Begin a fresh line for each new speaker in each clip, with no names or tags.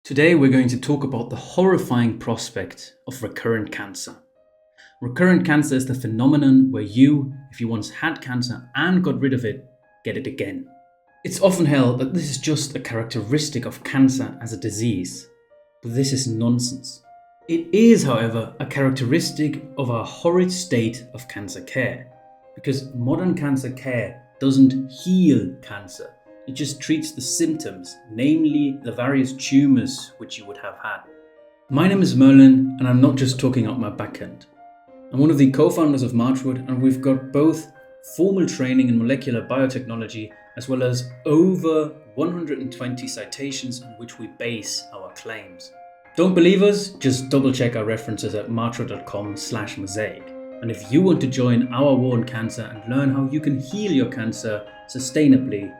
Today we're going to talk about the horrifying prospect of recurrent cancer. Recurrent cancer is the phenomenon where you, if you once had cancer and got rid of it, get it again. It's often held that this is just a characteristic of cancer as a disease, but this is nonsense. It is, however, a characteristic of our horrid state of cancer care, because modern cancer care doesn't heal cancer. It just treats the symptoms, namely the various tumours which you would have had. My name is Merlin, and I'm not just talking out my back end. I'm one of the co-founders of Marchwood, and we've got both formal training in molecular biotechnology as well as over 120 citations on which we base our claims. Don't believe us? Just double check our references at marchwood.com/mosaic. And if you want to join our war on cancer and learn how you can heal your cancer sustainably,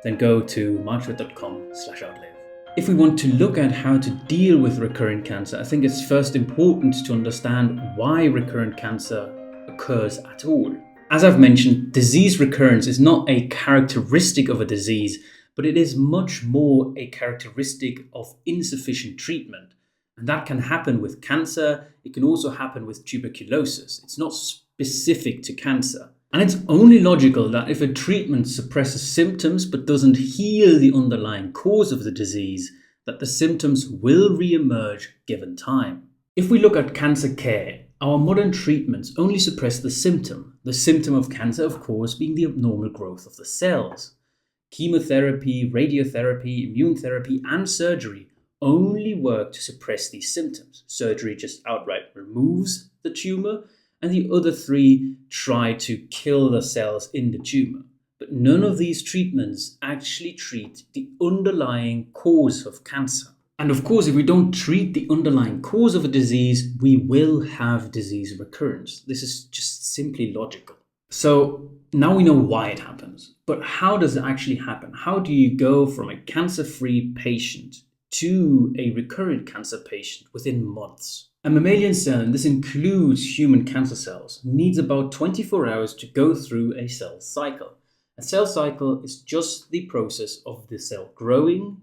then go to marchwood.com/outlive. If we want to look at how to deal with recurrent cancer, I think it's first important to understand why recurrent cancer occurs at all. As I've mentioned, disease recurrence is not a characteristic of a disease, but it is much more a characteristic of insufficient treatment. And that can happen with cancer. It can also happen with tuberculosis. It's not specific to cancer. And it's only logical that if a treatment suppresses symptoms but doesn't heal the underlying cause of the disease, that the symptoms will re-emerge given time. If we look at cancer care, our modern treatments only suppress the symptom. The symptom of cancer, of course, being the abnormal growth of the cells. Chemotherapy, radiotherapy, immune therapy, and surgery only work to suppress these symptoms. Surgery just outright removes the tumor, and the other three try to kill the cells in the tumor. But none of these treatments actually treat the underlying cause of cancer. And of course, if we don't treat the underlying cause of a disease, we will have disease recurrence. This is just simply logical. So now we know why it happens. But how does it actually happen? How do you go from a cancer-free patient to a recurrent cancer patient within months? A mammalian cell, and this includes human cancer cells, needs about 24 hours to go through a cell cycle. A cell cycle is just the process of the cell growing,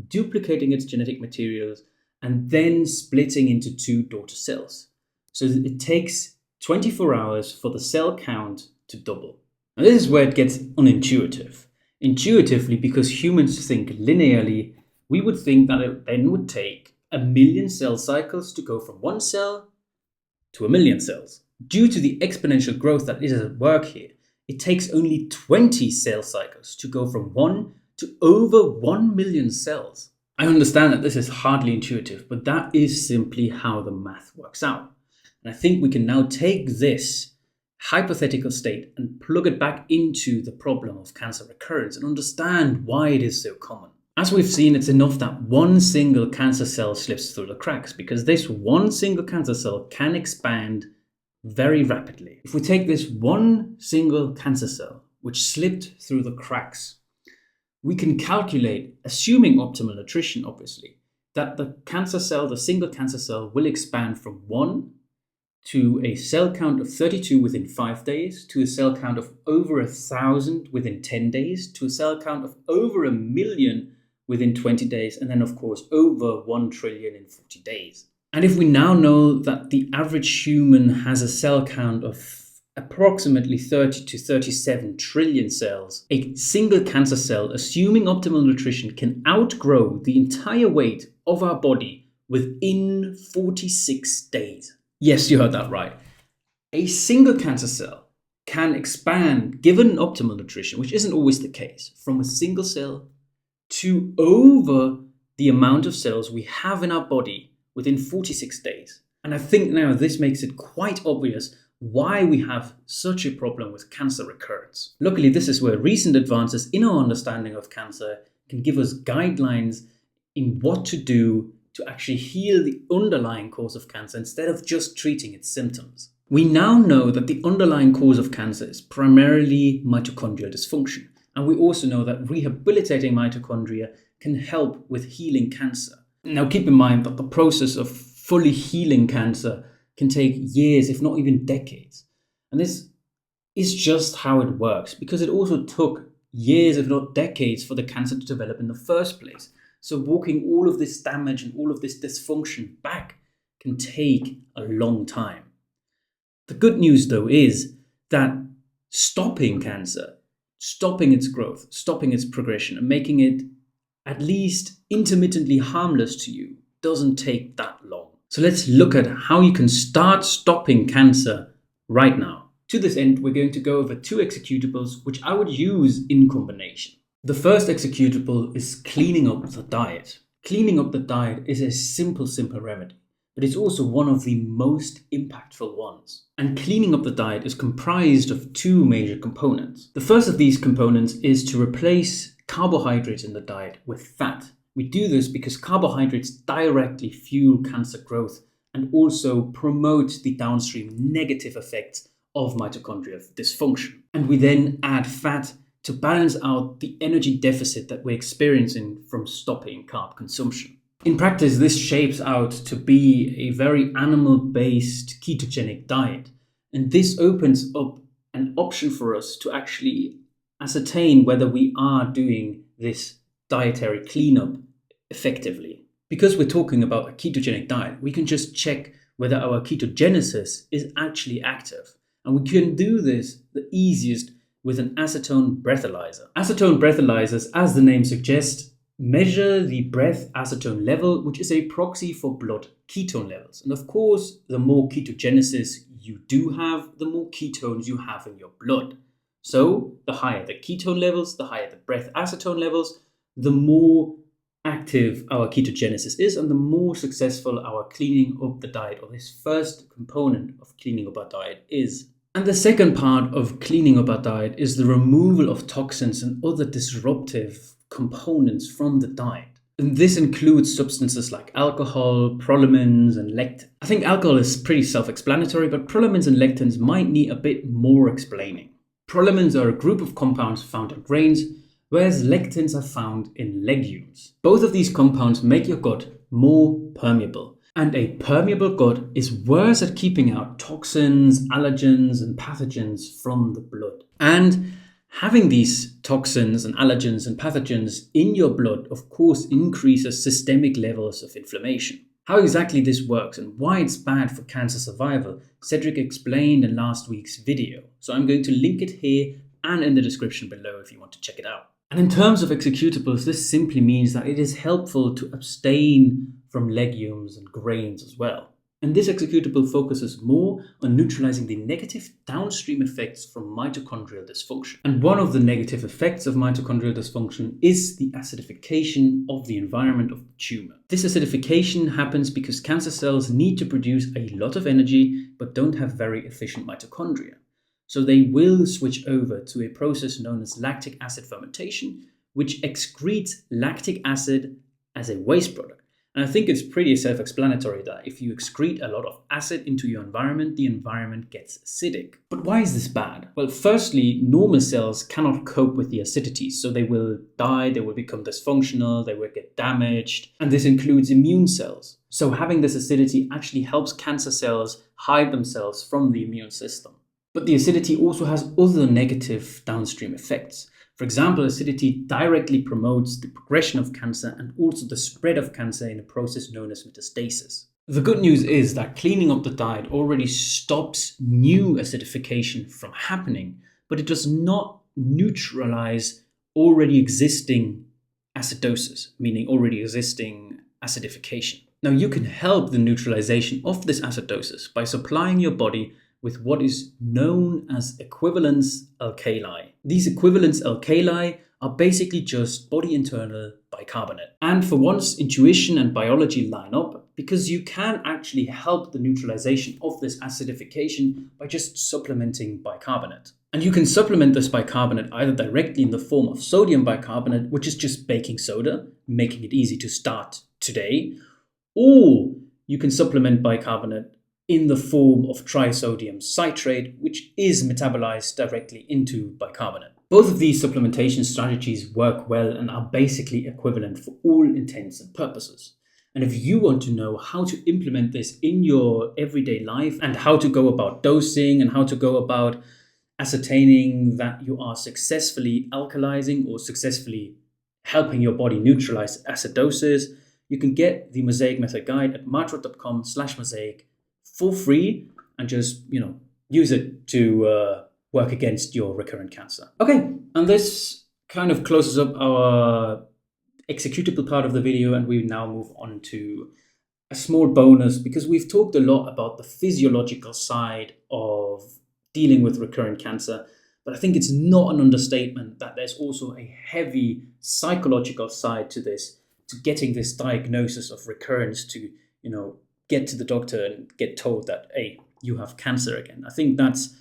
duplicating its genetic materials, and then splitting into two daughter cells. So it takes 24 hours for the cell count to double. And this is where it gets unintuitive. Intuitively, because humans think linearly, we would think that it then would take 1 million cell cycles to go from one cell to 1 million cells. Due to the exponential growth that is at work here, it takes only 20 cell cycles to go from 1 to over 1 million cells. I understand that this is hardly intuitive, but that is simply how the math works out. And I think we can now take this hypothetical state and plug it back into the problem of cancer recurrence and understand why it is so common. As we've seen, it's enough that one single cancer cell slips through the cracks, because this one single cancer cell can expand very rapidly. If we take this one single cancer cell, which slipped through the cracks, we can calculate, assuming optimal nutrition obviously, that the cancer cell, the single cancer cell, will expand from 1 to a cell count of 32 within 5 days, to a cell count of over 1,000 within 10 days, to a cell count of over 1 million within 20 days, and then of course over 1 trillion in 40 days. And if we now know that the average human has a cell count of approximately 30 to 37 trillion cells, a single cancer cell, assuming optimal nutrition, can outgrow the entire weight of our body within 46 days. Yes, you heard that right. A single cancer cell can expand, given optimal nutrition, which isn't always the case, from a single cell to over the amount of cells we have in our body within 46 days. And I think now this makes it quite obvious why we have such a problem with cancer recurrence. Luckily, this is where recent advances in our understanding of cancer can give us guidelines in what to do to actually heal the underlying cause of cancer instead of just treating its symptoms. We now know that the underlying cause of cancer is primarily mitochondrial dysfunction. And we also know that rehabilitating mitochondria can help with healing cancer. Now keep in mind that the process of fully healing cancer can take years, if not even decades. And this is just how it works, because it also took years, if not decades, for the cancer to develop in the first place. So walking all of this damage and all of this dysfunction back can take a long time. The good news, though, is that stopping cancer, stopping its growth, stopping its progression, and making it at least intermittently harmless to you doesn't take that long. So let's look at how you can start stopping cancer right now. To this end, we're going to go over 2 executables which I would use in combination. The first executable is cleaning up the diet. Cleaning up the diet is a simple remedy, but it's also one of the most impactful ones. And cleaning up the diet is comprised of 2 major components. The first of these components is to replace carbohydrates in the diet with fat. We do this because carbohydrates directly fuel cancer growth and also promote the downstream negative effects of mitochondrial dysfunction. And we then add fat to balance out the energy deficit that we're experiencing from stopping carb consumption. In practice, this shapes out to be a very animal-based ketogenic diet. And this opens up an option for us to actually ascertain whether we are doing this dietary cleanup effectively. Because we're talking about a ketogenic diet, we can just check whether our ketogenesis is actually active. And we can do this the easiest with an acetone breathalyzer. Acetone breathalyzers, as the name suggests, measure the breath acetone level, which is a proxy for blood ketone levels. And of course, the more ketogenesis you do have, the more ketones you have in your blood. So the higher the ketone levels, the higher the breath acetone levels, the more active our ketogenesis is and the more successful our cleaning up the diet, or this first component of cleaning up our diet, is. And the second part of cleaning up our diet is the removal of toxins and other disruptive components from the diet. And this includes substances like alcohol, prolamins, and lectins. I think alcohol is pretty self-explanatory, but prolamins and lectins might need a bit more explaining. Prolamins are a group of compounds found in grains, whereas lectins are found in legumes. Both of these compounds make your gut more permeable. And a permeable gut is worse at keeping out toxins, allergens, and pathogens from the blood. And having these toxins and allergens and pathogens in your blood, of course, increases systemic levels of inflammation. How exactly this works and why it's bad for cancer survival, Cedric explained in last week's video. So I'm going to link it here and in the description below if you want to check it out. And in terms of executables, this simply means that it is helpful to abstain from legumes and grains as well. And this executable focuses more on neutralizing the negative downstream effects from mitochondrial dysfunction. And one of the negative effects of mitochondrial dysfunction is the acidification of the environment of the tumor. This acidification happens because cancer cells need to produce a lot of energy but don't have very efficient mitochondria. So they will switch over to a process known as lactic acid fermentation, which excretes lactic acid as a waste product. And I think it's pretty self-explanatory that if you excrete a lot of acid into your environment, the environment gets acidic. But why is this bad? Well, firstly, normal cells cannot cope with the acidity, so they will die, they will become dysfunctional, they will get damaged, and this includes immune cells. So having this acidity actually helps cancer cells hide themselves from the immune system. But the acidity also has other negative downstream effects. For example, acidity directly promotes the progression of cancer and also the spread of cancer in a process known as metastasis. The good news is that cleaning up the diet already stops new acidification from happening, but it does not neutralize already existing acidosis, meaning already existing acidification. Now, you can help the neutralization of this acidosis by supplying your body with what is known as equivalence alkali. These equivalence alkali are basically just body internal bicarbonate. And for once, intuition and biology line up because you can actually help the neutralization of this acidification by just supplementing bicarbonate. And you can supplement this bicarbonate either directly in the form of sodium bicarbonate, which is just baking soda, making it easy to start today, or you can supplement bicarbonate in the form of trisodium citrate, which is metabolized directly into bicarbonate. Both of these supplementation strategies work well and are basically equivalent for all intents and purposes. And if you want to know how to implement this in your everyday life and how to go about dosing and how to go about ascertaining that you are successfully alkalizing or successfully helping your body neutralize acidosis, you can get the Mosaic Method Guide at martrod.com/mosaic for free and just, use it to work against your recurrent cancer. Okay, and this kind of closes up our executable part of the video, and we now move on to a small bonus, because we've talked a lot about the physiological side of dealing with recurrent cancer, but I think it's not an understatement that there's also a heavy psychological side to this, to getting this diagnosis of recurrence, to, get to the doctor and get told that, hey, you have cancer again. I think that's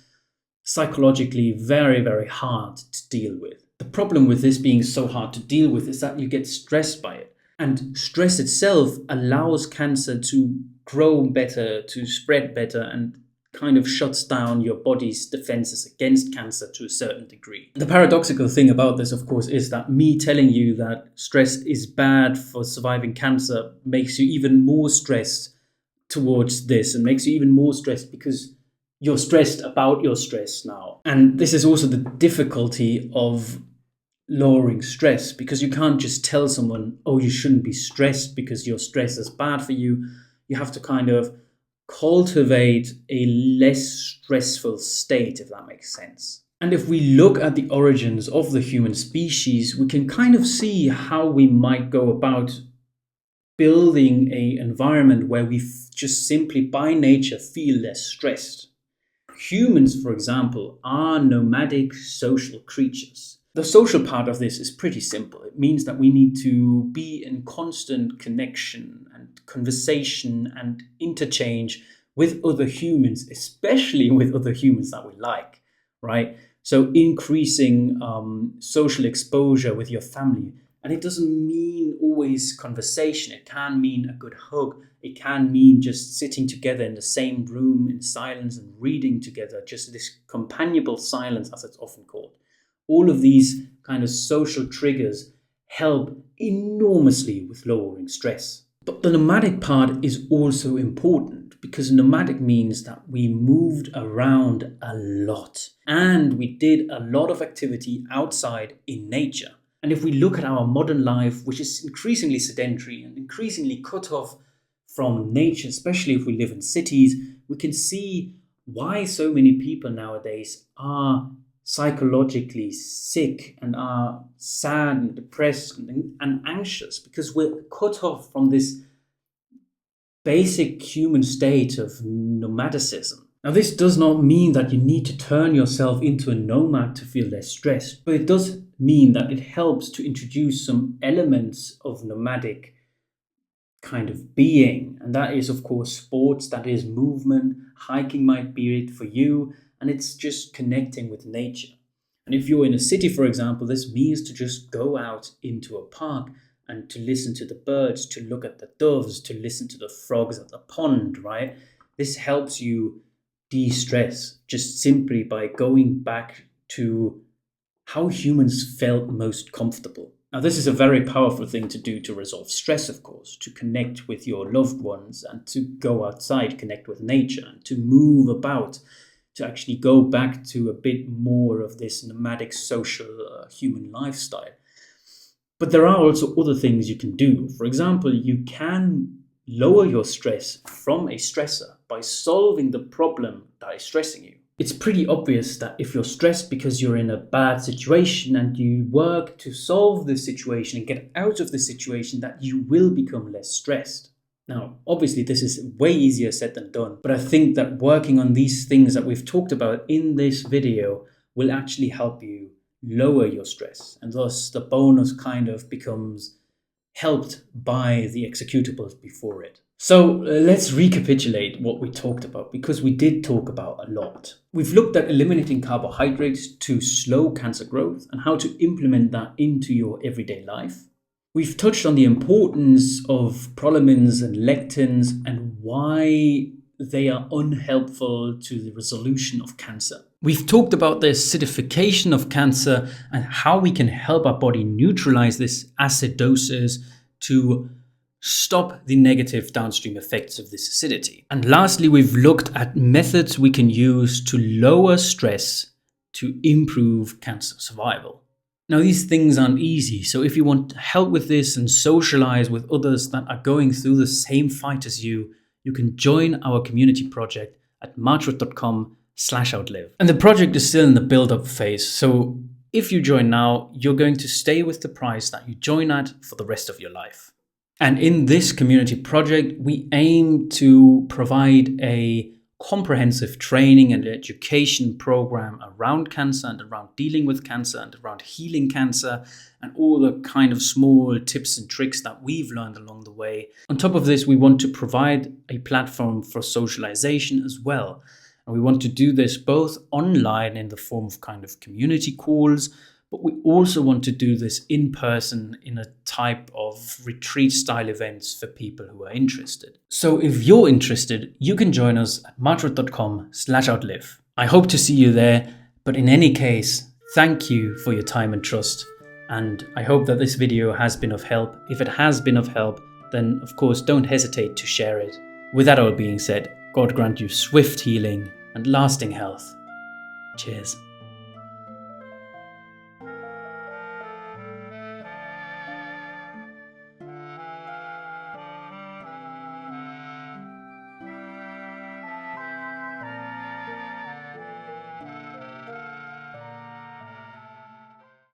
psychologically very, very hard to deal with. The problem with this being so hard to deal with is that you get stressed by it. And stress itself allows cancer to grow better, to spread better, and kind of shuts down your body's defenses against cancer to a certain degree. The paradoxical thing about this, of course, is that me telling you that stress is bad for surviving cancer makes you even more stressed towards this, and makes you even more stressed because you're stressed about your stress now. And this is also the difficulty of lowering stress, because you can't just tell someone, oh, you shouldn't be stressed because your stress is bad for you. You have to kind of cultivate a less stressful state, if that makes sense. And if we look at the origins of the human species, we can kind of see how we might go about building an environment where we just simply by nature feel less stressed. Humans, for example, are nomadic social creatures. The social part of this is pretty simple. It means that we need to be in constant connection and conversation and interchange with other humans, especially with other humans that we like, right? So increasing social exposure with your family. And it doesn't mean always conversation. It can mean a good hug. It can mean just sitting together in the same room in silence and reading together, just this companionable silence, as it's often called. All of these kind of social triggers help enormously with lowering stress. But the nomadic part is also important, because nomadic means that we moved around a lot and we did a lot of activity outside in nature. And if we look at our modern life, which is increasingly sedentary and increasingly cut off from nature, especially if we live in cities, we can see why so many people nowadays are psychologically sick and are sad and depressed and anxious, because we're cut off from this basic human state of nomadicism. Now, this does not mean that you need to turn yourself into a nomad to feel less stressed, but it does mean that it helps to introduce some elements of nomadic kind of being. And that is, of course, sports, that is movement, hiking might be it for you, and it's just connecting with nature. And if you're in a city, for example, this means to just go out into a park and to listen to the birds, to look at the doves, to listen to the frogs at the pond, right? This helps you de-stress just simply by going back to how humans felt most comfortable. Now, this is a very powerful thing to do to resolve stress, of course, to connect with your loved ones and to go outside, connect with nature, and to move about, to actually go back to a bit more of this nomadic social human lifestyle. But there are also other things you can do. For example, you can lower your stress from a stressor by solving the problem that is stressing you. It's pretty obvious that if you're stressed because you're in a bad situation and you work to solve this situation and get out of the situation, that you will become less stressed. Now, obviously, this is way easier said than done, but I think that working on these things that we've talked about in this video will actually help you lower your stress, and thus the bonus kind of becomes helped by the executables before it. So let's recapitulate what we talked about, because we did talk about a lot. We've looked at eliminating carbohydrates to slow cancer growth and how to implement that into your everyday life. We've touched on the importance of prolamins and lectins and why they are unhelpful to the resolution of cancer. We've talked about the acidification of cancer and how we can help our body neutralize this acidosis to stop the negative downstream effects of this acidity. And lastly, we've looked at methods we can use to lower stress to improve cancer survival. Now, these things aren't easy, so if you want help with this and socialize with others that are going through the same fight as you can join our community project at marchwood.com/outlive. And the project is still in the build-up phase, so if you join now, you're going to stay with the price that you join at for the rest of your life. And in this community project, we aim to provide a comprehensive training and education program around cancer and around dealing with cancer and around healing cancer and all the kind of small tips and tricks that we've learned along the way. On top of this, we want to provide a platform for socialization as well. And we want to do this both online in the form of kind of community calls, but we also want to do this in person in a type of retreat style events for people who are interested. So if you're interested, you can join us at marchwood.com/outlive. I hope to see you there, but in any case, thank you for your time and trust. And I hope that this video has been of help. If it has been of help, then of course don't hesitate to share it. With that all being said, God grant you swift healing and lasting health. Cheers.